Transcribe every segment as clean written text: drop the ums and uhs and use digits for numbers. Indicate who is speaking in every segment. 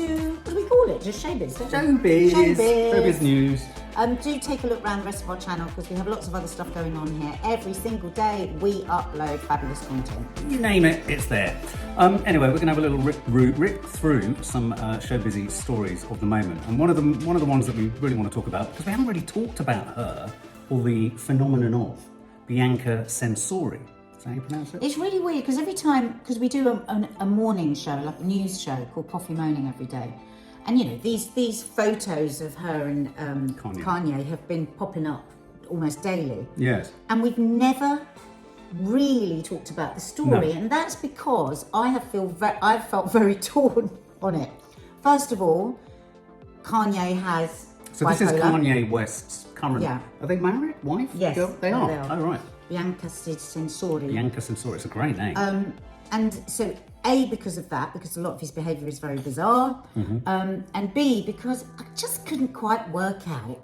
Speaker 1: to, what do we call it? Just showbiz, don't we?
Speaker 2: Showbiz news.
Speaker 1: Do take a look around the rest of our channel because we have lots of other stuff going on here. Every single day we upload fabulous content.
Speaker 2: You name it, it's there. Anyway, we're going to have a little rip through some showbiz stories of the moment. And one of the ones that we really want to talk about, because we haven't really talked about her, or the phenomenon of Bianca Censori. Is that how you pronounce it?
Speaker 1: It's really weird because every time, because we do a morning show, like a news show called Coffee Moaning every day. And you know, these photos of her and Kanye have been popping up almost daily.
Speaker 2: Yes.
Speaker 1: And we've never really talked about the story.
Speaker 2: No.
Speaker 1: And that's because I've felt very torn on it. First of all, Kanye has
Speaker 2: So
Speaker 1: bipolar.
Speaker 2: this is Kanye West's current...
Speaker 1: Yeah.
Speaker 2: Are they married? Wife?
Speaker 1: Yes.
Speaker 2: Girl? They are?
Speaker 1: They are.
Speaker 2: Oh, right.
Speaker 1: Bianca Censori.
Speaker 2: Bianca Censori, it's a great name.
Speaker 1: And so, A, because of that, because a lot of his behaviour is very bizarre, and B, because I just couldn't quite work out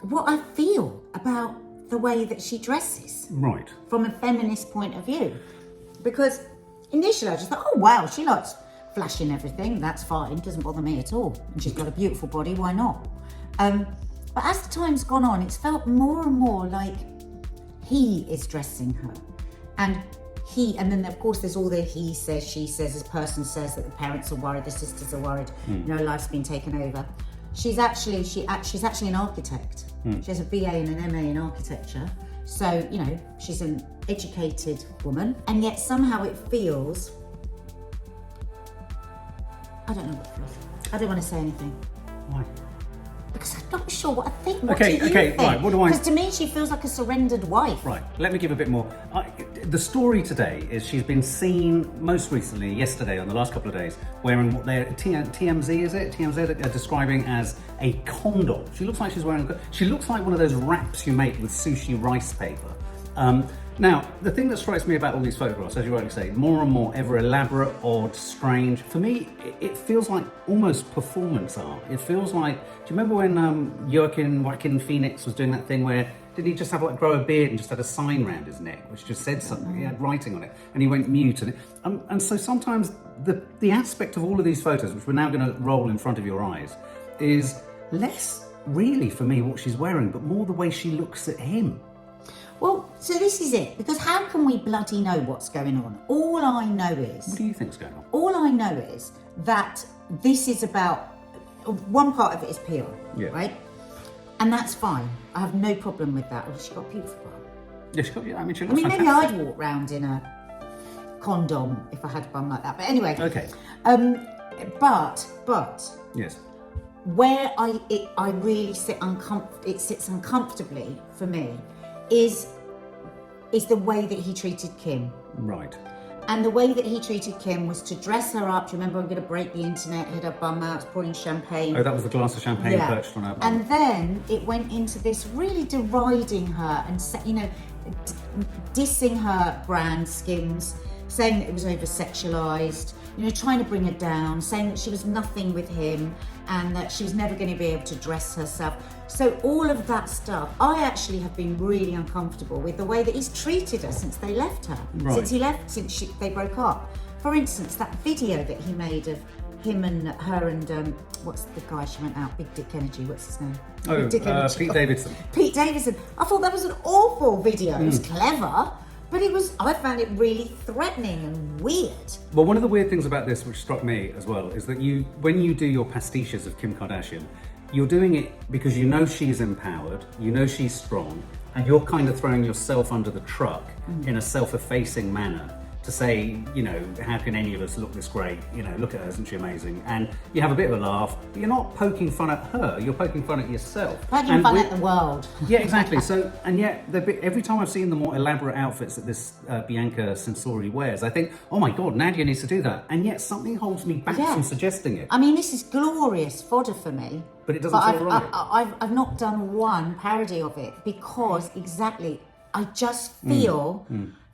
Speaker 1: what I feel about the way that she dresses.
Speaker 2: Right.
Speaker 1: From a feminist point of view. Because initially I just thought, oh wow, she likes flashing everything, that's fine, doesn't bother me at all. And she's got a beautiful body, why not? But as the time's gone on, it's felt more and more like he is dressing her. And then of course there's all the he says, she says, this person says that the parents are worried, the sisters are worried, you know, life's been taken over. She's actually an architect. She has a BA and an MA in architecture. So, you know, she's an educated woman. And yet somehow it feels, I don't know what it feels. I don't want to say anything.
Speaker 2: Why?
Speaker 1: Because I'm not sure what I think. What
Speaker 2: Okay,
Speaker 1: do you think?
Speaker 2: right, what do I...
Speaker 1: Because to me, she feels like a surrendered wife.
Speaker 2: Right, let me give a bit more. The story today is she's been seen most recently, yesterday, on the last couple of days, wearing what they're, TMZ is it? TMZ are describing as a condom. She looks like she's wearing, she looks like one of those wraps you make with sushi rice paper. Now, the thing that strikes me about all these photographs, as you rightly say, more and more ever elaborate, odd, strange. For me, it feels like almost performance art. It feels like, do you remember when Joaquin Phoenix was doing that thing where, did he just have like grow a beard and just had a sign around his neck, which just said something, he had writing on it, and he went mute. And so sometimes the aspect of all of these photos, which we're now going to roll in front of your eyes, is less really for me what she's wearing, but more the way she looks at him.
Speaker 1: Well, so this is it, because how can we bloody know what's going on? All I know is...
Speaker 2: What do you think's going on?
Speaker 1: All I know is that this is about... One part of it is PR, right? And that's fine. I have no problem with that. Oh, she got a beautiful bum.
Speaker 2: Yeah, she got, I mean, she looks
Speaker 1: maybe
Speaker 2: fantastic.
Speaker 1: I'd walk round in a condom if I had a bum like that. But anyway.
Speaker 2: Okay.
Speaker 1: But...
Speaker 2: Yes.
Speaker 1: Where I really it sits uncomfortably for me is the way that he treated Kim.
Speaker 2: Right.
Speaker 1: And the way that he treated Kim was to dress her up. Do you remember, I'm going to break the internet, had her bum out, pouring champagne.
Speaker 2: Oh, that was the glass of champagne perched on her bum.
Speaker 1: And then it went into this really deriding her and, you know, dissing her brand, Skims, saying that it was over-sexualised, you know, trying to bring her down, saying that she was nothing with him and that she was never going to be able to dress herself. So all of that stuff, I actually have been really uncomfortable with the way that he's treated her since they left her.
Speaker 2: Right.
Speaker 1: Since they broke up. For instance, that video that he made of him and her and, what's the guy she went out, Big Dick Energy, what's his name?
Speaker 2: Oh, Pete Davidson.
Speaker 1: Pete Davidson. I thought that was an awful video. It was clever, but I found it really threatening and weird.
Speaker 2: Well, one of the weird things about this, which struck me as well, is that when you do your pastiches of Kim Kardashian, you're doing it because you know she's empowered, you know she's strong, and you're kind of throwing yourself under the truck in a self-effacing manner to say, you know, how can any of us look this great? You know, look at her, isn't she amazing? And you have a bit of a laugh, but you're not poking fun at her, you're poking fun at yourself.
Speaker 1: Poking fun at the world.
Speaker 2: Yeah, exactly. So, and yet, every time I've seen the more elaborate outfits that this Bianca Censori wears, I think, oh my God, Nadia needs to do that. And yet something holds me back from suggesting it.
Speaker 1: I mean, this is glorious fodder for me.
Speaker 2: But it doesn't feel right.
Speaker 1: I've not done one parody of it because exactly, I just feel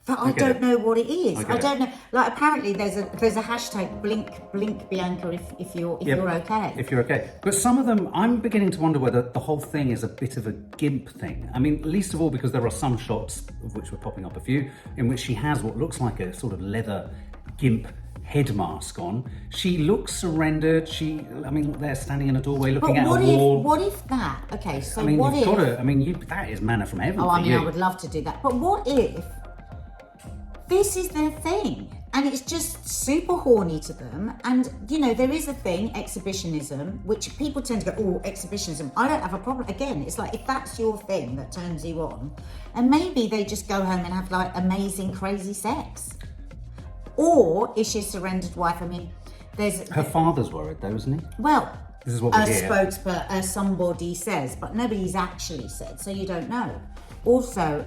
Speaker 1: that I don't know what it is. I don't know. Like apparently there's a hashtag blink Bianca if you're okay.
Speaker 2: If you're okay. But some of them, I'm beginning to wonder whether the whole thing is a bit of a gimp thing. I mean, least of all because there are some shots, of which we're popping up a few, in which she has what looks like a sort of leather gimp head mask on. She looks surrendered. They're standing in a doorway looking at a wall.
Speaker 1: What if that? Okay, so
Speaker 2: I mean,
Speaker 1: what if?
Speaker 2: That is manna from heaven.
Speaker 1: Oh,
Speaker 2: for
Speaker 1: I mean,
Speaker 2: you.
Speaker 1: I would love to do that. But what if this is their thing? And it's just super horny to them. And, you know, there is a thing, exhibitionism, which people tend to go, oh, exhibitionism. I don't have a problem. Again, it's like, if that's your thing that turns you on, and maybe they just go home and have like amazing, crazy sex. Or is she a surrendered wife? I mean,
Speaker 2: Her father's worried though, isn't he?
Speaker 1: Well,
Speaker 2: this is what we hear.
Speaker 1: Somebody says, but nobody's actually said, so you don't know. Also,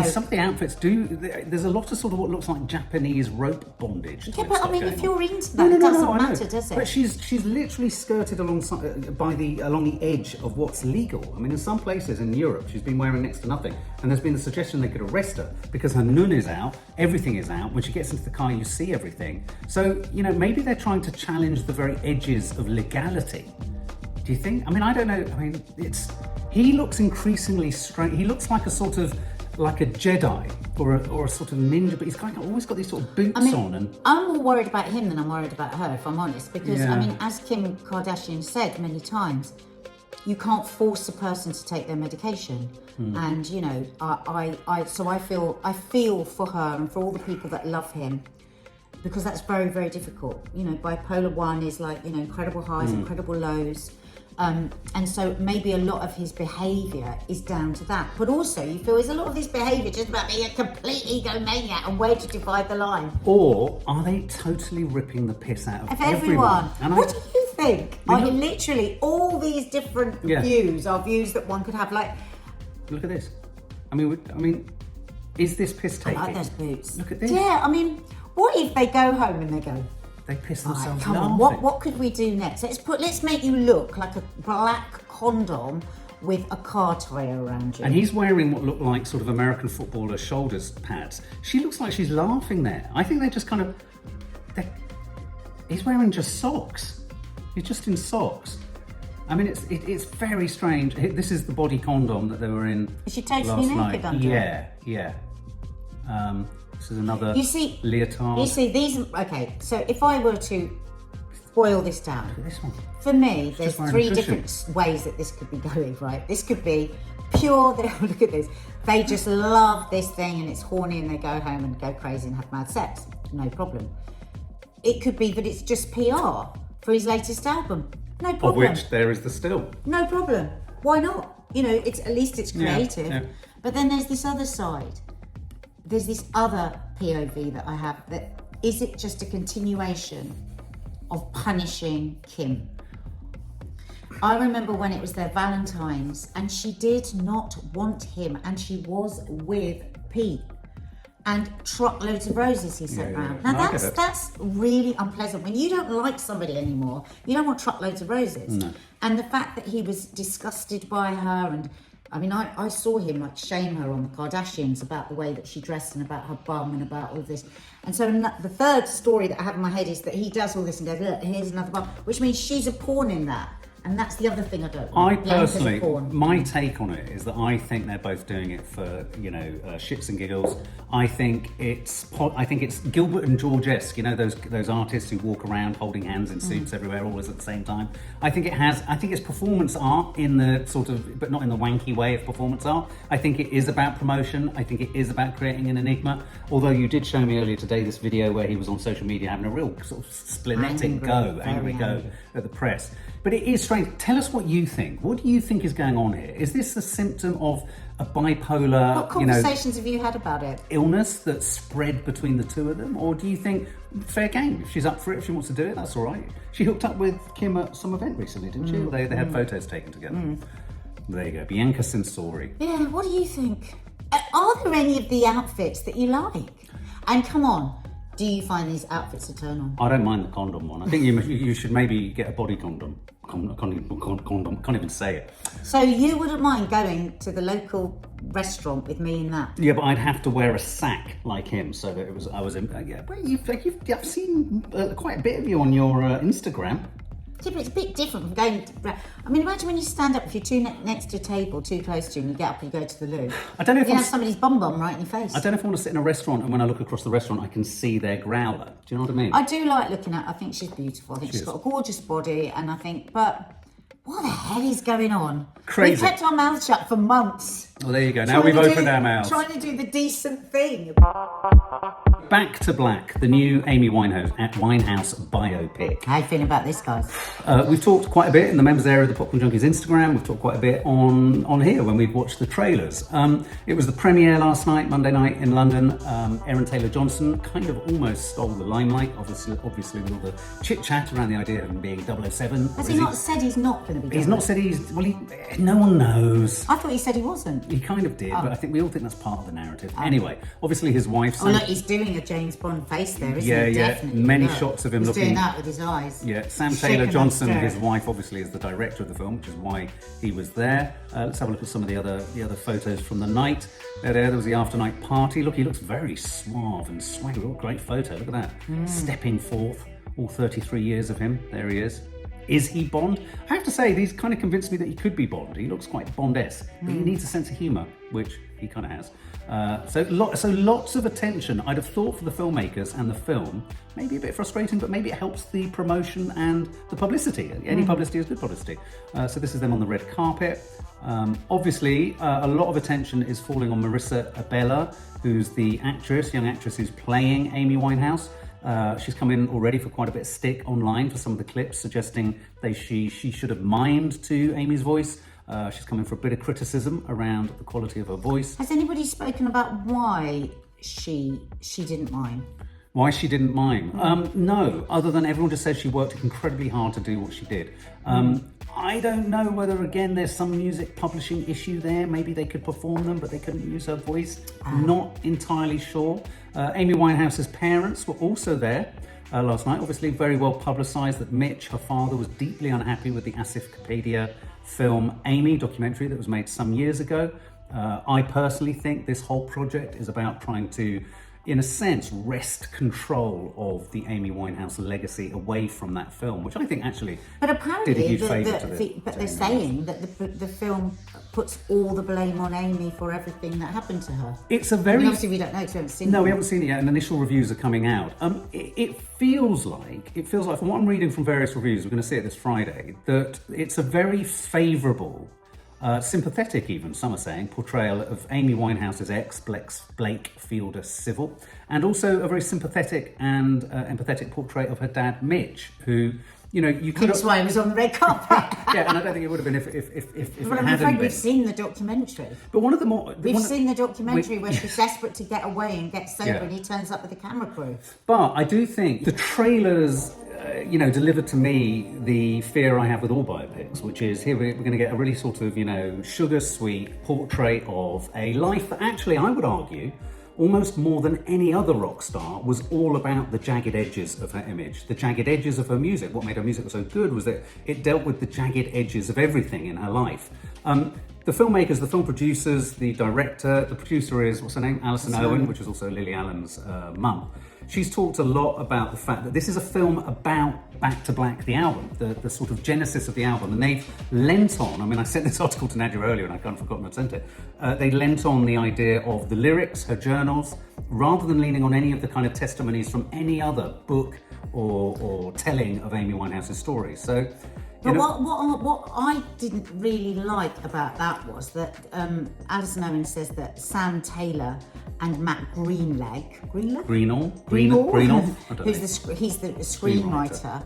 Speaker 2: some of the outfits there's a lot of sort of what looks like Japanese rope bondage.
Speaker 1: Yeah, but I mean, if you're into that, it doesn't matter, does it?
Speaker 2: But she's literally skirted along the edge of what's legal. I mean, in some places in Europe, she's been wearing next to nothing, and there's been the suggestion they could arrest her because her nun is out, everything is out. When she gets into the car, you see everything. So, you know, maybe they're trying to challenge the very edges of legality. Do you think? I mean, I don't know. I mean, he looks increasingly strange. He looks like a sort of like a Jedi or a sort of ninja, but he's kind of always got these sort of boots on. And
Speaker 1: I'm more worried about him than I'm worried about her, if I'm honest, because
Speaker 2: Yeah.
Speaker 1: I mean, as Kim Kardashian said many times, you can't force a person to take their medication. And you know, I feel for her and for all the people that love him, because that's very, very difficult. You know, bipolar 1 is like, you know, incredible highs, incredible lows. And so maybe a lot of his behaviour is down to that. But also, you feel, is a lot of his behaviour just about being a complete egomaniac, and where to divide the line?
Speaker 2: Or are they totally ripping the piss out of
Speaker 1: Everyone.
Speaker 2: And
Speaker 1: What do you think? Literally, all these different views are views that one could have. Like,
Speaker 2: look at this. I mean, is this piss taking?
Speaker 1: I like those boots.
Speaker 2: Look at this.
Speaker 1: Yeah, I mean, what if they go home and they go,
Speaker 2: They piss
Speaker 1: all right,
Speaker 2: themselves
Speaker 1: come on,
Speaker 2: laughing.
Speaker 1: what could we do next? Let's make you look like a black condom with a car tyre around you.
Speaker 2: And he's wearing what look like sort of American footballer shoulders pads. She looks like she's laughing there. I think they're just kind of... He's wearing just socks. He's just in socks. I mean, it's very strange. This is the body condom that they were in
Speaker 1: Is she totally
Speaker 2: last
Speaker 1: naked
Speaker 2: night.
Speaker 1: under
Speaker 2: Yeah. This is another leotard.
Speaker 1: You see, these... Okay, so if I were to boil this down...
Speaker 2: Look at this one.
Speaker 1: For me, there's
Speaker 2: wearing
Speaker 1: three
Speaker 2: a cushion.
Speaker 1: different ways that this could be going, right? This could be pure, look at this. They just love this thing and it's horny and they go home and go crazy and have mad sex. No problem. It could be that it's just PR for his latest album. No problem.
Speaker 2: Of which there is the still.
Speaker 1: No problem. Why not? You know, at least it's creative.
Speaker 2: Yeah.
Speaker 1: But then there's this other side. There's this other POV that I have, that is it just a continuation of punishing Kim? I remember when it was their Valentine's and she did not want him and she was with Pete, and truckloads of roses he sent round. Now
Speaker 2: No, I get it.
Speaker 1: that's really unpleasant. When you don't like somebody anymore, you don't want truckloads of roses.
Speaker 2: No.
Speaker 1: And the fact that he was disgusted by her, and I mean, I saw him like shame her on the Kardashians about the way that she dressed and about her bum and about all this. And so the third story that I have in my head is that he does all this and goes, look, here's another bum, which means she's a pawn in that. And that's the other thing I don't
Speaker 2: I
Speaker 1: like. Bianca's a
Speaker 2: personally,
Speaker 1: pawn.
Speaker 2: my take on it is that I think they're both doing it for, shits and giggles. I think it's Gilbert and George-esque, those artists who walk around holding hands in suits everywhere, always at the same time. I think it's performance art in the sort of, but not in the wanky way of performance art. I think it is about promotion. I think it is about creating an enigma. Although you did show me earlier today this video where he was on social media having a real sort of splenetic angry go at the press. But it is strange. Tell us what you think. What do you think is going on here? Is this a symptom of a bipolar,
Speaker 1: What conversations have you had about it?
Speaker 2: illness that's spread between the two of them? Or do you think, fair game, if she's up for it, if she wants to do it, that's all right. She hooked up with Kim at some event recently, didn't she? They had photos taken together. There you go, Bianca Censori.
Speaker 1: Yeah, what do you think? Are there any of the outfits that you like? And come on, do you find these outfits a turn on?
Speaker 2: I don't mind the condom one. I think you should maybe get a body condom. Condom, can't even say it.
Speaker 1: So you wouldn't mind going to the local restaurant with me in that?
Speaker 2: Yeah, but I'd have to wear a sack like him, so that I was in. Yeah, but I've seen quite a bit of you on your Instagram.
Speaker 1: Yeah, but it's a bit different from going to... I mean, imagine when you stand up, if you're next to a table, too close to you, and you get up and you go to the loo.
Speaker 2: I don't know if
Speaker 1: you have somebody's bum right in your face.
Speaker 2: I don't know if I want to sit in a restaurant and when I look across the restaurant, I can see their growler. Do you know what I mean?
Speaker 1: I do like looking at. I think she's beautiful. I think she's got a gorgeous body, and I think, but what the hell is going on?
Speaker 2: Crazy.
Speaker 1: We've kept our mouths shut for months.
Speaker 2: Well, there you go. Now we've opened our mouths.
Speaker 1: Trying to do the decent thing.
Speaker 2: Back to Black, the new Amy Winehouse biopic.
Speaker 1: How are you feeling about this, guys?
Speaker 2: We've talked quite a bit in the members area of the Popcorn Junkies Instagram. We've talked quite a bit on here when we've watched the trailers. It was the premiere last night, Monday night in London. Aaron Taylor-Johnson kind of almost stole the limelight, obviously with all the chit-chat around the idea of him being 007.
Speaker 1: Has he not said he's not going to be?
Speaker 2: He's not said he's... Well, no one knows.
Speaker 1: I thought he said he wasn't.
Speaker 2: He kind of did, but I think we all think that's part of the narrative. Anyway, obviously his wife...
Speaker 1: Oh, look, he's doing a James Bond face there, isn't he?
Speaker 2: Yeah.
Speaker 1: Definitely.
Speaker 2: Many shots of him looking...
Speaker 1: He's doing that with his eyes.
Speaker 2: Yeah, Sam Taylor-Johnson, his wife, obviously is the director of the film, which is why he was there. Let's have a look at some of the other photos from the night. There was the after-night party. Look, he looks very suave and swagger. What a great photo, look at that. Stepping forth, all 33 years of him. There he is. Is he Bond? I have to say, these kind of convinced me that he could be Bond. He looks quite Bond-esque, but he needs a sense of humour, which he kind of has. So lots of attention. I'd have thought for the filmmakers and the film, maybe a bit frustrating, but maybe it helps the promotion and the publicity. Any publicity is good publicity. So this is them on the red carpet. Obviously, a lot of attention is falling on Marissa Abela, who's the young actress who's playing Amy Winehouse. She's come in already for quite a bit of stick online for some of the clips, suggesting she should have mimed to Amy's voice. She's come in for a bit of criticism around the quality of her voice.
Speaker 1: Has anybody spoken about why she didn't mime?
Speaker 2: Why she didn't mime? No, other than everyone just says she worked incredibly hard to do what she did. I don't know whether, again, there's some music publishing issue there. Maybe they could perform them, but they couldn't use her voice. Not entirely sure. Amy Winehouse's parents were also there last night. Obviously, very well publicised that Mitch, her father, was deeply unhappy with the Asif Kapadia film Amy documentary that was made some years ago. I personally think this whole project is about trying to, in a sense, wrest control of the Amy Winehouse legacy away from that film, which I think actually
Speaker 1: but apparently
Speaker 2: did a huge favour to the...
Speaker 1: But they're saying that the film puts all the blame on Amy for everything that happened to her.
Speaker 2: It's a very...
Speaker 1: obviously we don't know because we haven't seen it.
Speaker 2: No, we haven't seen it yet, and initial reviews are coming out. It feels like, from what I'm reading from various reviews, we're going to see it this Friday, that it's a very favourable... sympathetic even, some are saying, portrayal of Amy Winehouse's ex, Blake Fielder Civil, and also a very sympathetic and empathetic portrait of her dad, Mitch, who, you know, you could...
Speaker 1: That's why he was on the red carpet.
Speaker 2: Yeah, and I don't think it would have been if
Speaker 1: But I'm afraid we've seen the documentary.
Speaker 2: But one of the more...
Speaker 1: We've seen the documentary where she's desperate to get away and get sober, and he turns up with a camera crew.
Speaker 2: But I do think the trailers... delivered to me the fear I have with all biopics, which is here we're going to get a really sort of, sugar sweet portrait of a life that actually, I would argue, almost more than any other rock star, was all about the jagged edges of her image, the jagged edges of her music. What made her music so good was that it dealt with the jagged edges of everything in her life. The filmmakers, the film producers, the director, the producer is, what's her name? Alison Owen, which is also Lily Allen's mum. She's talked a lot about the fact that this is a film about Back to Black, the album, the sort of genesis of the album. And they've lent on, I sent this article to Nadia earlier and I've kind of forgotten I'd sent it. They lent on the idea of the lyrics, her journals, rather than leaning on any of the kind of testimonies from any other book or telling of Amy Winehouse's story. So,
Speaker 1: But what I didn't really like about that was that Alison Owen says that Sam Taylor and Matt Greenall, he's the screenwriter.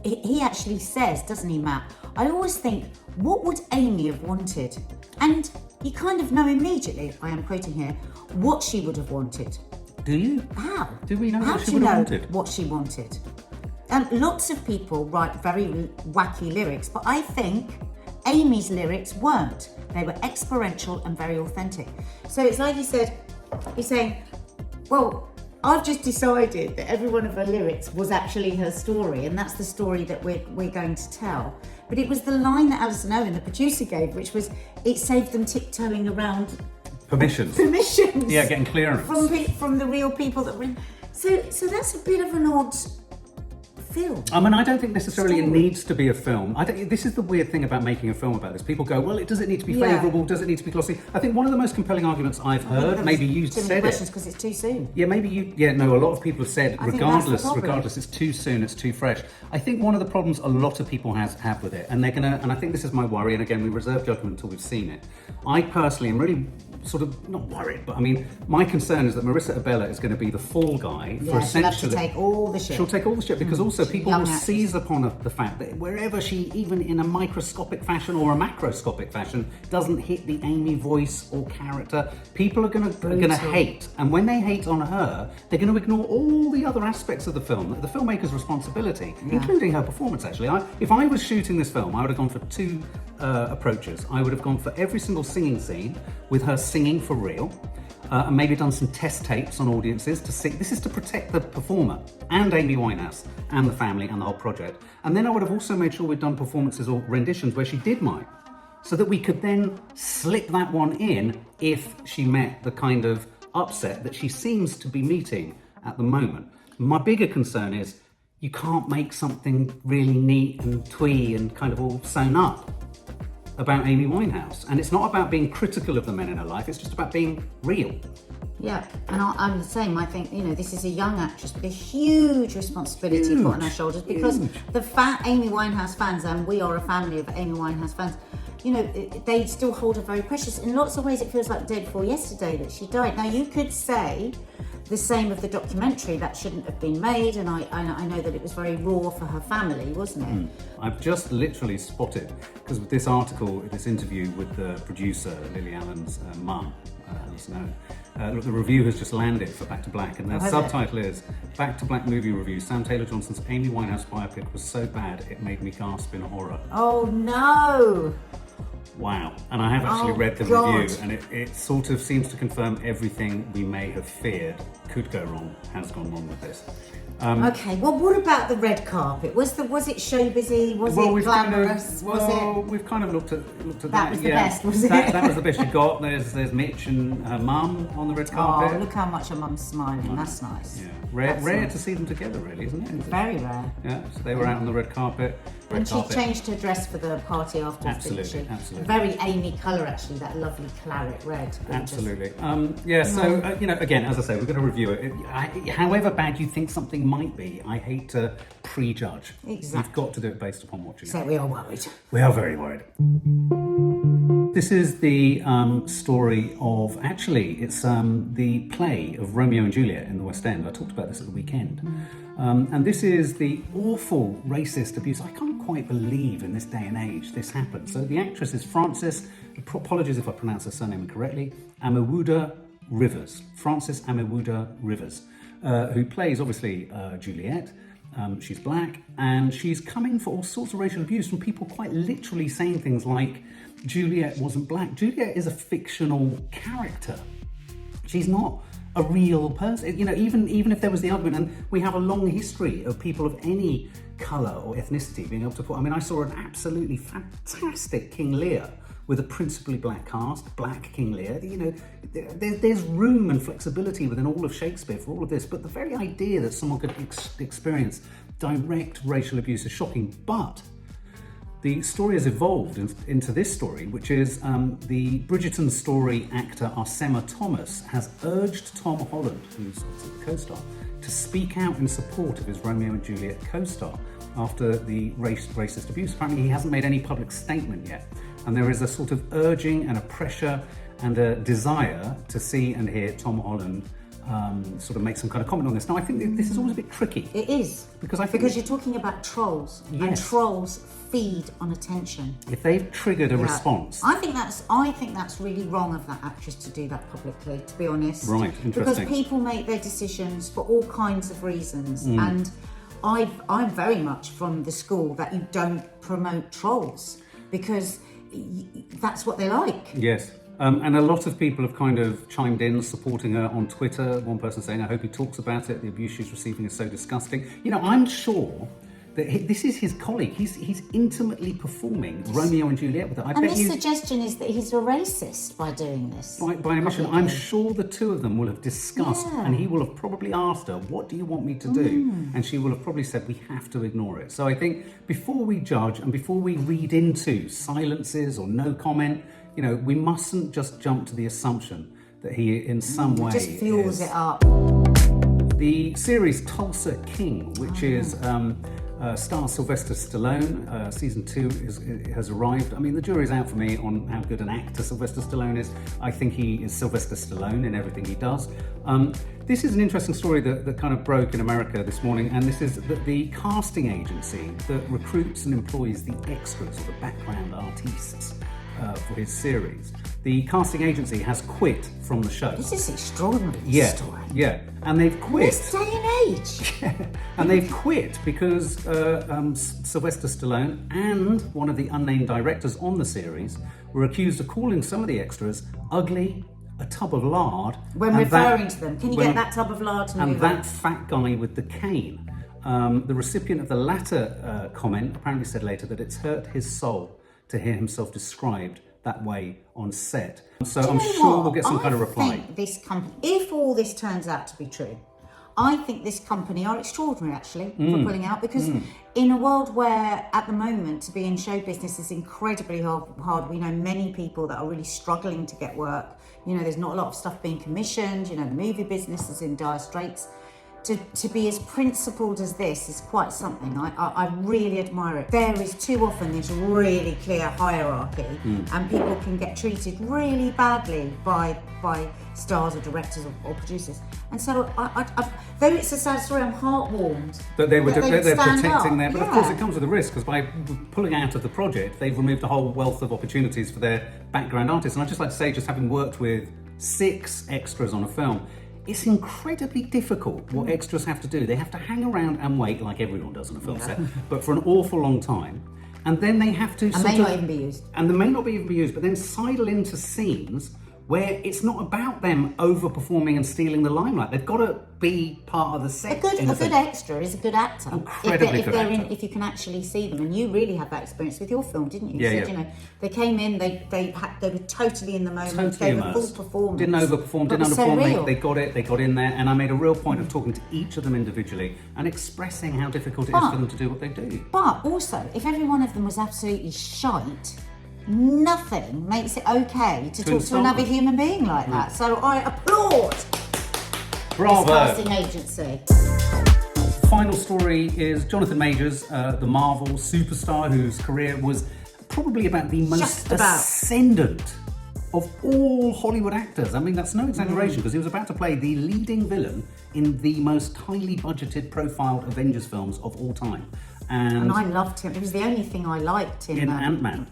Speaker 1: He actually says, doesn't he, Matt? I always think, what would Amy have wanted? And you kind of know immediately, I am quoting here, what she would have wanted.
Speaker 2: Do you?
Speaker 1: How?
Speaker 2: Do we know
Speaker 1: How
Speaker 2: what she
Speaker 1: do you
Speaker 2: would have
Speaker 1: know
Speaker 2: wanted?
Speaker 1: what she wanted? Lots of people write very wacky lyrics, but I think Amy's lyrics weren't. They were experiential and very authentic. So it's like he's saying, well, I've just decided that every one of her lyrics was actually her story, and that's the story that we're going to tell. But it was the line that Alison Owen, the producer, gave, which was, it saved them tiptoeing around
Speaker 2: permissions. Yeah, getting clearance
Speaker 1: from the real people that were in. So that's a bit of an odd film.
Speaker 2: I mean, I don't think necessarily it
Speaker 1: Story.
Speaker 2: needs to be a film. This is the weird thing about making a film about this. People go, well, does it need to be favourable? Does it need to be glossy? I think one of the most compelling arguments I've heard, maybe you said it.
Speaker 1: Because it's too soon.
Speaker 2: Yeah, maybe no, a lot of people have said,
Speaker 1: I think that's the problem.
Speaker 2: regardless, it's too soon, it's too fresh. I think one of the problems a lot of people have with it, and and I think this is my worry, and again, we reserve judgment until we've seen it. I personally am really sort of not worried, but I mean, my concern is that Marissa Abela is going to be the fall guy for essentially.
Speaker 1: She'll take all the shit.
Speaker 2: She'll take all the shit because also people will
Speaker 1: actress.
Speaker 2: seize upon the fact that wherever she, even in a microscopic fashion or a macroscopic fashion, doesn't hit the Amy voice or character, people are going to hate. And when they hate on her, they're going to ignore all the other aspects of the film, the filmmaker's responsibility, including her performance. Actually, if I was shooting this film, I would have gone for two approaches. I would have gone for every single singing scene with her singing for real. And maybe done some test tapes on audiences to see. This is to protect the performer and Amy Winehouse and the family and the whole project. And then I would have also made sure we'd done performances or renditions where she did mime, so that we could then slip that one in if she met the kind of upset that she seems to be meeting at the moment. My bigger concern is you can't make something really neat and twee and kind of all sewn up about Amy Winehouse. And it's not about being critical of the men in her life, it's just about being real.
Speaker 1: Yeah, and I'm the same. I think, this is a young actress with a huge responsibility put on her shoulders, because the Amy Winehouse fans, and we are a family of Amy Winehouse fans, they still hold her very precious. In lots of ways, it feels like the day before yesterday that she died. Now, you could say the same of the documentary, that shouldn't have been made, and I know that it was very raw for her family, wasn't it?
Speaker 2: I've just literally spotted, because with this article, this interview with the producer, Lily Allen's mum, Alice Noah, the review has just landed for Back to Black, and the subtitle is Back to Black movie review. Sam Taylor Johnson's Amy Winehouse biopic was so bad it made me gasp in horror.
Speaker 1: Oh no!
Speaker 2: Wow. And I have actually read the review, and it sort of seems to confirm everything we may have feared could go wrong, has gone wrong with this.
Speaker 1: Okay, well, what about the red carpet? Was it showbizy? Was it glamorous?
Speaker 2: We've kind of looked at that.
Speaker 1: That was the best, was it?
Speaker 2: That was the best you got. There's Mitch and her mum on the red carpet.
Speaker 1: Oh, look how much her mum's smiling. That's nice.
Speaker 2: Yeah, rare to see them together, really, isn't it?
Speaker 1: Very rare.
Speaker 2: Yeah, so they were out on the red carpet.
Speaker 1: And she changed her dress for the party afterwards, didn't she?
Speaker 2: Absolutely.
Speaker 1: Very Amy colour, actually, that lovely claret red.
Speaker 2: Absolutely. So, again, as I say, we're going to review it. However bad you think something might be, I hate to prejudge.
Speaker 1: Exactly.
Speaker 2: You've got to do it based upon watching it.
Speaker 1: So we are worried.
Speaker 2: We are very worried. This is the story of, it's the play of Romeo and Juliet in the West End. I talked about this at the weekend. And this is the awful racist abuse. I can't quite believe in this day and age this happened. So the actress is Frances, apologies if I pronounce her surname incorrectly, Amewuda Rivers. Frances Amewuda Rivers, who plays, obviously, Juliet. She's black, and she's coming for all sorts of racial abuse from people quite literally saying things like, Juliet wasn't black. Juliet is a fictional character. She's not a real person. Even if there was the argument, and we have a long history of people of any colour or ethnicity being able to put. I mean, I saw an absolutely fantastic King Lear with a principally black cast, Black King Lear. There's room and flexibility within all of Shakespeare for all of this, but the very idea that someone could experience direct racial abuse is shocking. But the story has evolved into this story, which is the Bridgerton story actor Arsema Thomas has urged Tom Holland, who's the co-star, to speak out in support of his Romeo and Juliet co-star after the racist abuse. Apparently he hasn't made any public statement yet, and there is a sort of urging and a pressure and a desire to see and hear Tom Holland sort of make some kind of comment on this. Now, I think this is always a bit tricky.
Speaker 1: It is. Because you're talking about trolls, and trolls feed on attention.
Speaker 2: If they've triggered a response,
Speaker 1: I think that's really wrong of that actress to do that publicly, to be honest.
Speaker 2: Right, interesting.
Speaker 1: Because people make their decisions for all kinds of reasons, and I'm very much from the school that you don't promote trolls because that's what they like.
Speaker 2: Yes. And a lot of people have kind of chimed in supporting her on Twitter. One person saying, I hope he talks about it. The abuse she's receiving is so disgusting. I'm sure This is his colleague. He's intimately performing Romeo and Juliet with her.
Speaker 1: And his suggestion is that he's a racist by doing this.
Speaker 2: By omission, I'm sure the two of them will have discussed, and he will have probably asked her, what do you want me to do? And she will have probably said, we have to ignore it. So I think before we judge and before we read into silences or no comment, we mustn't just jump to the assumption that he in some way
Speaker 1: just fuels it up.
Speaker 2: The series Tulsa King, which is stars Sylvester Stallone. Season 2 has arrived. I mean, the jury's out for me on how good an actor Sylvester Stallone is. I think he is Sylvester Stallone in everything he does. This is an interesting story that kind of broke in America this morning, and this is the casting agency that recruits and employs the extras or the background artists for his series. The casting agency has quit from the show.
Speaker 1: This is extraordinary. Story.
Speaker 2: Yeah, and they've quit.
Speaker 1: This day and age.
Speaker 2: And they've quit because Sylvester Stallone and one of the unnamed directors on the series were accused of calling some of the extras ugly, a tub of lard.
Speaker 1: When referring to them, can you get that tub of lard to
Speaker 2: and that fat guy with the cane. The recipient of the latter comment apparently said later that it's hurt his soul to hear himself described that way on set. So I'm sure we'll get some kind of reply.
Speaker 1: I think this company, if all this turns out to be true, I think this company are extraordinary actually for pulling out, because in a world where at the moment to be in show business is incredibly hard, we know many people that are really struggling to get work. There's not a lot of stuff being commissioned, the movie business is in dire straits. To be as principled as this is quite something. I really admire it. There is too often this really clear hierarchy, and people can get treated really badly by stars or directors or producers. And so, though it's a sad story, I'm heartwarmed
Speaker 2: that they're protecting their. But of course,
Speaker 1: Yeah.
Speaker 2: it comes with a risk, because by pulling out of the project, they've removed a whole wealth of opportunities for their background artists. And I'd just like to say, just having worked with 6 extras on a film, it's incredibly difficult what extras have to do. They have to hang around and wait, like everyone does on a film set, but for an awful long time. And then they have to
Speaker 1: and may not even be used.
Speaker 2: And they may not even be used, but then sidle into scenes where it's not about them overperforming and stealing the limelight. They've got to be part of the set.
Speaker 1: A good extra is a good actor.
Speaker 2: Incredibly good actor.
Speaker 1: If you can actually see them, and you really had that experience with your film, didn't you?
Speaker 2: Yeah,
Speaker 1: You said, they came in, they were totally in the moment, gave a full performance.
Speaker 2: Didn't overperform, didn't
Speaker 1: so
Speaker 2: underperform. They got it. They got in there, and I made a real point of talking to each of them individually and expressing how difficult it is for them to do what they do.
Speaker 1: But also, if every one of them was absolutely shite, nothing makes it okay to talk to another human being like that. So I applaud
Speaker 2: Bravo.
Speaker 1: this casting agency.
Speaker 2: Final story is Jonathan Majors, the Marvel superstar whose career was probably about the most ascendant of all Hollywood actors. I mean, that's no exaggeration, because he was about to play the leading villain in the most highly budgeted, profiled Avengers films of all time. And
Speaker 1: I loved him. It was the only thing I liked in
Speaker 2: Ant-Man.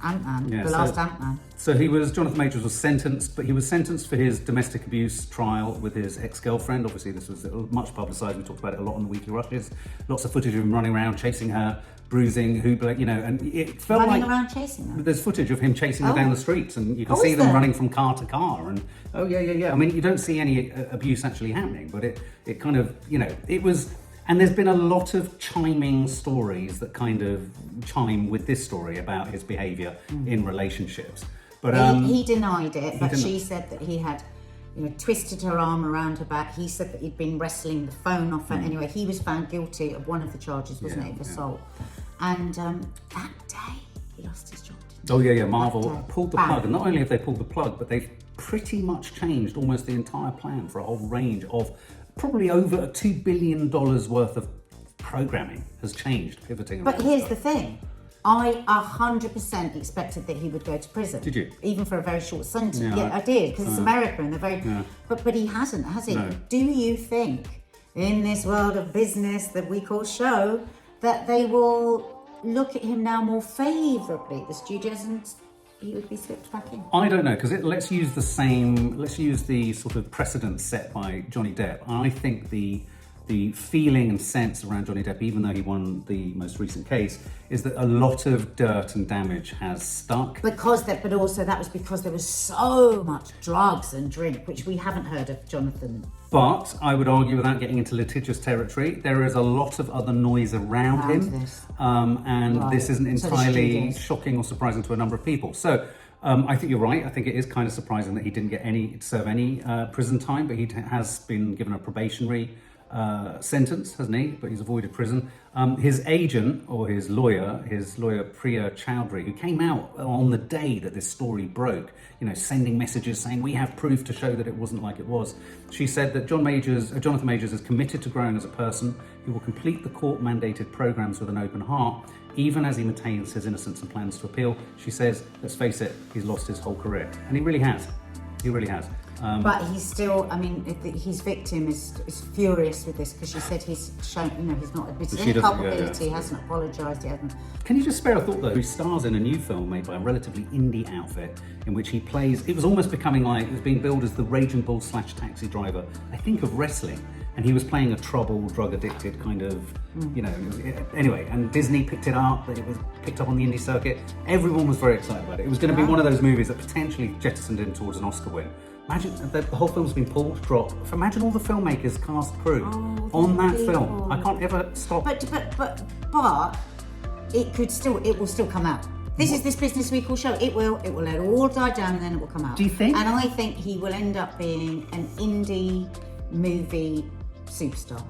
Speaker 1: The last Ant-Man.
Speaker 2: So Jonathan Majors was sentenced, but he was sentenced for his domestic abuse trial with his ex-girlfriend. Obviously, this was much publicised. We talked about it a lot on the Weekly Rushes. Lots of footage of him running around, chasing her, bruising, and it felt
Speaker 1: running around chasing her.
Speaker 2: There's footage of him chasing her down the streets, and you can see them running from car to car. And I mean, you don't see any abuse actually happening, but it kind of, it was. And there's been a lot of chiming stories that kind of chime with this story about his behaviour in relationships. But
Speaker 1: he denied it, but she said that he had, twisted her arm around her back. He said that he'd been wrestling the phone off her. Anyway, he was found guilty of one of the charges, wasn't it, of assault? And that day, he lost his job.
Speaker 2: Marvel pulled the plug. And not only have they pulled the plug, but they've pretty much changed almost the entire plan for a whole range of probably over $2 billion worth of programming has changed, pivoting.
Speaker 1: But here's the thing. I 100% expected that he would go to prison.
Speaker 2: Did you?
Speaker 1: Even for a very short sentence.
Speaker 2: Yeah,
Speaker 1: I did, because it's America and they're very... Yeah. But he hasn't, has he?
Speaker 2: No.
Speaker 1: Do you think, in this world of business that we call show, that they will look at him now more favourably, the studios, and he would be slipped back in?
Speaker 2: I don't know, because let's use the sort of precedent set by Johnny Depp. I think the the feeling and sense around Johnny Depp, even though he won the most recent case, is that a lot of dirt and damage has stuck.
Speaker 1: But also that was because there was so much drugs and drink, which we haven't heard of Jonathan.
Speaker 2: But I would argue, without getting into litigious territory, there is a lot of other noise around him.
Speaker 1: This.
Speaker 2: And
Speaker 1: Right.
Speaker 2: this isn't
Speaker 1: So the
Speaker 2: entirely
Speaker 1: studios.
Speaker 2: shocking or surprising to a number of people. So I think you're right. I think it is kind of surprising that he didn't serve any prison time, but he has been given a probationary sentence, hasn't he? But he's avoided prison. His agent, or his lawyer Priya Chowdhury, who came out on the day that this story broke, sending messages saying we have proof to show that it wasn't like it was. She said that Jonathan Majors is committed to growing as a person. He will complete the court-mandated programs with an open heart, even as he maintains his innocence and plans to appeal. She says, let's face it, he's lost his whole career. And he really has. He really has.
Speaker 1: But he's still, his victim is furious with this because she said he's shown, he's not admitted any culpability, hasn't apologised, he hasn't.
Speaker 2: Can you just spare a thought though? He stars in a new film made by a relatively indie outfit in which he plays, it was almost becoming like, it was being billed as the raging bull / taxi driver, I think of wrestling. And he was playing a troubled, drug-addicted kind of, anyway, and Disney picked it up, it was picked up on the indie circuit. Everyone was very excited about it. It was going to be one of those movies that potentially jettisoned him towards an Oscar win. Imagine, the whole film's been pulled, dropped. Imagine all the filmmakers, cast, crew on that film. I can't ever stop.
Speaker 1: But it will still come out. This is this Business Week all show. It will let it all die down and then it will come out.
Speaker 2: Do you think?
Speaker 1: And I think he will end up being an indie movie superstar.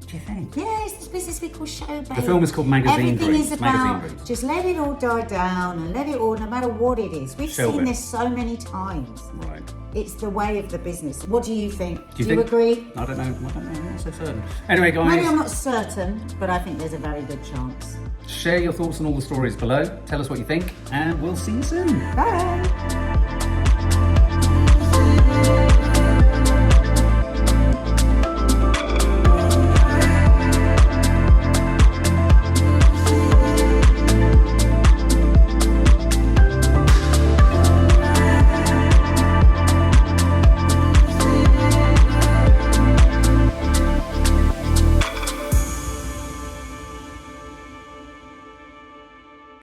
Speaker 2: Do you think?
Speaker 1: Yes, this Business Week all show, babe.
Speaker 2: The film is called Magazine
Speaker 1: Everything
Speaker 2: Dreams.
Speaker 1: is about
Speaker 2: Magazine Dreams.
Speaker 1: just let it all die down and let it all, no matter what it is. We've
Speaker 2: Showbiz.
Speaker 1: seen this so many times.
Speaker 2: Right.
Speaker 1: It's the way of the business. What do you think?
Speaker 2: Do you
Speaker 1: you agree?
Speaker 2: I don't know. I'm not so certain. Anyway, guys.
Speaker 1: Maybe I'm not certain, but I think there's a very good chance.
Speaker 2: Share your thoughts on all the stories below. Tell us what you think, and we'll see you soon.
Speaker 1: Bye.